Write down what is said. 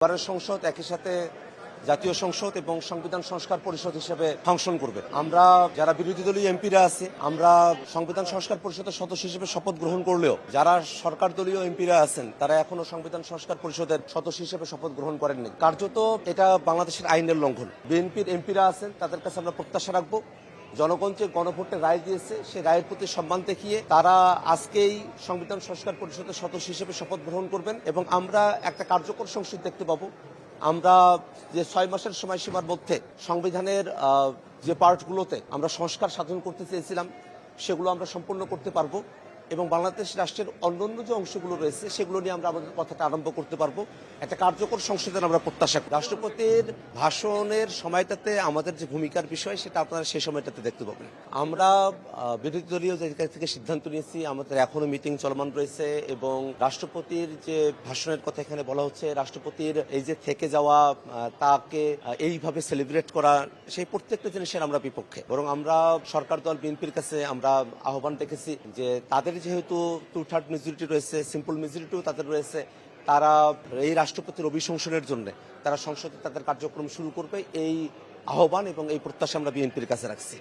এবারের সংসদ একই সাথে জাতীয় সংসদ এবং সংবিধান সংস্কার পরিষদ হিসেবে ফাংশন করবে। আমরা যারা বিরোধী দলীয় এমপিরা আছে, আমরা সংবিধান সংস্কার পরিষদের সদস্য হিসেবে শপথ গ্রহণ করলেও যারা সরকার দলীয় এমপিরা আছেন তারা এখনো সংবিধান সংস্কার পরিষদের সদস্য হিসেবে শপথ গ্রহণ করেননি। কার্যত এটা বাংলাদেশের আইনের লঙ্ঘন। বিএনপির এমপিরা আছেন, তাদের কাছে আমরা প্রত্যাশা রাখবো জনগণ যে গণভোটে রায় দিয়েছে সেই রায়ের প্রতি সম্মান দেখিয়ে তারা আজকেই সংবিধান সংস্কার পরিষদের সদস্য হিসেবে শপথ গ্রহণ করবেন এবং আমরা একটা কার্যকর সংসদ দেখতে পাবো। আমরা যে 6 মাসের সময়সীমার মধ্যে সংবিধানের যে পার্টগুলোতে আমরা সংস্কার সাধন করতে চেয়েছিলাম সেগুলো আমরা সম্পূর্ণ করতে পারবো এবং বাংলাদেশ রাষ্ট্রের অন্যান্য যে অংশগুলো রয়েছে সেগুলো নিয়ে আমরা আমাদের কথাটা আরম্ভ করতে পারবো। একটা কার্যকর সংসদের আমরা প্রত্যাশা করি। রাষ্ট্রপতির ভাষণের সময়টাতে আমাদের যে ভূমিকার বিষয় সেটা আপনারা সেই সময়টাতে দেখতে পাবেন। আমরা বিরোধী দলীয় জায়গা থেকে সিদ্ধান্ত নিয়েছি, আমাদের এখনো মিটিং চলমান রয়েছে এবং রাষ্ট্রপতির যে ভাষণের কথা এখানে বলা হচ্ছে, রাষ্ট্রপতির এই যে থেকে যাওয়া তাকে এইভাবে সেলিব্রেট করা, সেই প্রত্যেকটা জিনিসের আমরা বিপক্ষে। বরং আমরা সরকার দল বিএনপির কাছে আমরা আহ্বান রেখেছি যে তাদের যেহেতু 2/3 মেজরিটি রয়েছে, সিম্পল মেজরিটিও তাদের রয়েছে, তারা এই রাষ্ট্রপতির অভিশংসনের জন্য তারা সংসদে তাদের কার্যক্রম শুরু করবে, এই আহ্বান এবং এই প্রত্যাশা আমরা বিএনপির কাছে রাখছি।